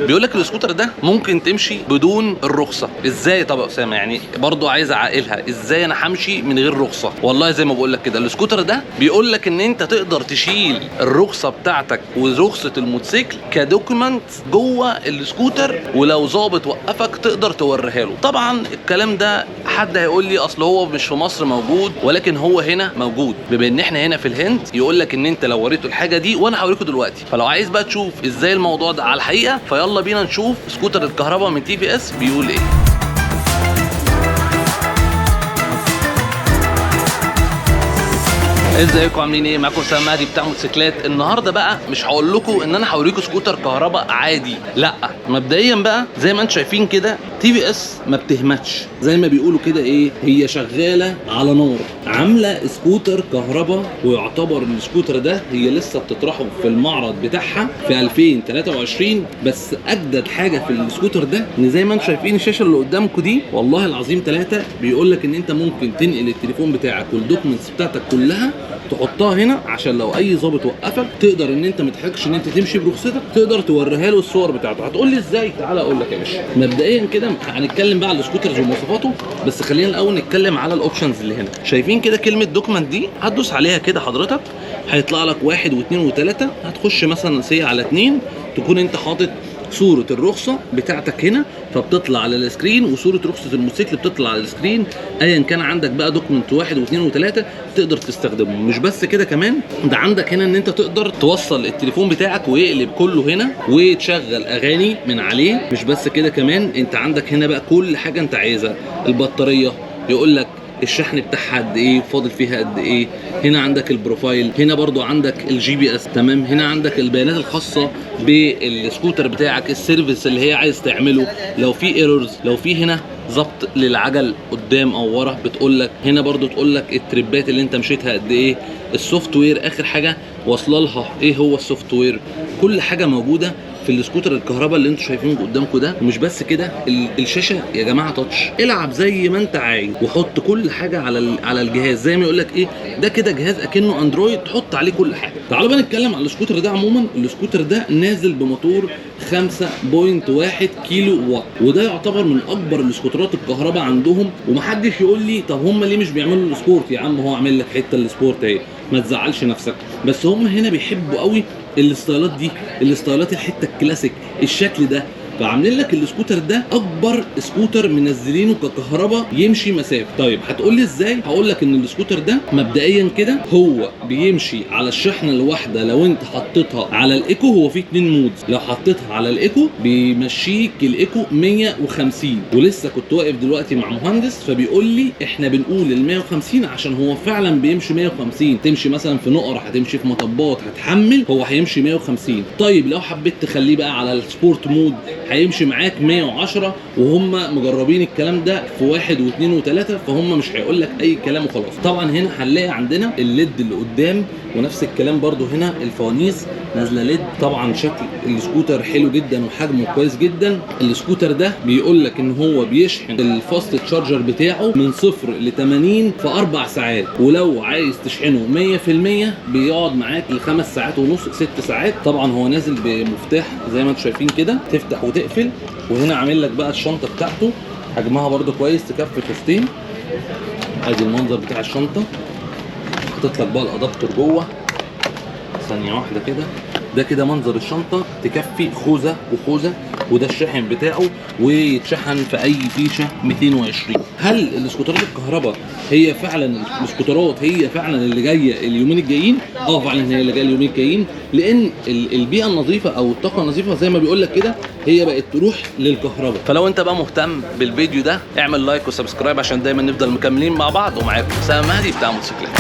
بيقول لك السكوتر ده ممكن تمشي بدون الرخصه. ازاي طب يا اسامه؟ يعني برضو عايز اعقلها، ازاي انا همشي من غير رخصه؟ والله زي ما بقول لك كده، السكوتر ده بيقول لك ان انت تقدر تشيل الرخصه بتاعتك ورخصه الموتوسيكل كدوكيمنت جوه السكوتر، ولو ظابط وقفك تقدر توريها له. طبعا الكلام ده حد هيقول لي اصل هو مش في مصر موجود، ولكن هو هنا موجود. بما ان احنا هنا في الهند يقول لك ان انت لو وريته الحاجه دي، وانا هوريكم دلوقتي. فلو عايز بقى تشوف ازاي الموضوع ده على الحقيقه، فيلا بينا نشوف سكوتر الكهرباء من TVS بيقول ايه. ازيكم عاملين ايه؟ معاكم اسامه مهدي بتاع موتوسيكلات. النهارده بقى مش هقول لكم ان انا هوريكم سكوتر كهرباء عادي، لا. مبدئيا بقى زي ما انتم شايفين كده، TVS ما بتهمتش، زي ما بيقولوا كده ايه، هي شغاله على نار، عامله سكوتر كهرباء. ويعتبر السكوتر ده هي لسه بتطرحه في المعرض بتاعها في 2023. بس اجدد حاجه في السكوتر ده ان زي ما انتم شايفين الشاشه اللي قدامكم دي، والله العظيم ثلاثه، بيقول لك ان انت ممكن تنقل التليفون بتاعك والدوكيومنتس بتاعتك كلها تحطها هنا، عشان لو اي ظابط وقفك تقدر ان انت ما تحتاجش ان انت تمشي برخصتك، تقدر توريها له الصور بتاعته. هتقول لي ازاي؟ تعالى اقول لك يا باشا. مبدئيا كده هنتكلم بقى على السكوترز ومواصفاته، بس خلينا الاول نتكلم على الاوبشنز اللي هنا. شايفين كده كلمه دوكمنت دي؟ هتدوس عليها كده حضرتك، هيطلع لك 1 و2 و3. هتخش مثلا على 2، تكون انت حاطط صورة الرخصة بتاعتك هنا، فبتطلع على السكرين، وصورة رخصة الموتوسيكل بتطلع على السكرين. ايا كان عندك بقى دوكمنت 1 و2 و3 تقدر تستخدمه. مش بس كده كمان، ده عندك هنا ان انت تقدر توصل التليفون بتاعك ويقلب كله هنا وتشغل اغاني من عليه. مش بس كده كمان، انت عندك هنا بقى كل حاجة انت عايزها. البطارية يقول لك الشحن بتاعها قد ايه، فاضل فيها قد ايه. هنا عندك البروفايل، هنا برضو عندك الGPS، تمام. هنا عندك البيانات الخاصه بالسكوتر بتاعك، السيرفيس اللي هي عايز تعمله، لو في ايرورز، لو في هنا ظبط للعجل قدام او ورا بتقول لك. هنا برضو تقول لك التريبات اللي انت مشيتها قد ايه، السوفت وير اخر حاجه واصله لها ايه هو السوفت وير. كل حاجه موجوده في السكوتر الكهرباء اللي انتوا شايفينه قدامكم ده. ومش بس كده، الشاشه يا جماعه تاتش، العب زي ما انت عايز وحط كل حاجه على الجهاز. زي ما يقول لك ايه، ده كده جهاز اكنه اندرويد، تحط عليه كل حاجه. تعالوا بقى نتكلم على السكوتر ده عموما. السكوتر ده نازل بموتور 5.1 كيلو واط، وده يعتبر من اكبر السكوترات الكهرباء عندهم. ومحدش يقول لي طب هم ليه مش بيعملوا السبورت؟ يا عم هو عامل لك حته السبورت اهي، ما تزعلش نفسك. بس هم هنا بيحبوا قوي الاستايلات دي، الاستايلات الحته الكلاسيك، الشكل ده. فعاملين لك السكوتر ده اكبر سكوتر منزلينه ككهرباء يمشي مسافه. طيب هتقول لي ازاي؟ هقول لك ان السكوتر ده مبدئيا كده هو بيمشي على الشحنه الواحده. لو انت حطيتها على الايكو، هو فيه 2 مودز، لو حطيتها على الايكو بيمشيك الايكو 150. ولسه كنت واقف دلوقتي مع مهندس فبيقول لي احنا بنقول ال 150 عشان هو فعلا بيمشي 150. تمشي مثلا في نقر، هتمشي في مطبات، هتحمل، هو هيمشي 150. طيب لو حبيت تخليه بقى على السبورت مود هيمشي معاك 110. وهم مجربين الكلام ده في 1 و2 و3، فهم مش هيقول لك اي كلام وخلاص. طبعا هنا هنلاقي عندنا الليد اللي قدام، ونفس الكلام برضو هنا الفوانيس نازله ليد. طبعا شكل السكوتر حلو جدا وحجمه كويس جدا. السكوتر ده بيقول لك ان هو بيشحن الفاست تشارجر بتاعه من 0 ل 80 في 4 ساعات، ولو عايز تشحنه 100% بيقعد معاك ل5 ساعات ونص، 6 ساعات. طبعا هو نازل بمفتاح زي ما انتم شايفين كده، تفتح وتقفل. وهنا عامل لك بقى الشنطه بتاعته، حجمها برضو كويس تكفي طوستين. ادي المنظر بتاع الشنطه. حاطط لك بقى الادابتور جوه، ثانيه واحده كده. ده كده منظر الشنطه، تكفي خوذه وخوذه. وده الشاحن بتاعه، ويتشحن في اي فيشه 220. هل السكوترات الكهرباء هي فعلا السكوترات هي فعلا اللي جايه اليومين الجايين؟ فعلا هي اللي جايه اليومين الجايين، لان البيئه النظيفه او الطاقه النظيفه زي ما بيقول لك كده هي بقت تروح للكهرباء. فلو انت بقى مهتم بالفيديو ده، اعمل لايك وسبسكرايب عشان دايما نفضل مكملين مع بعض. ومعاكم اسامه مهدي بتاع موتوسيكلات.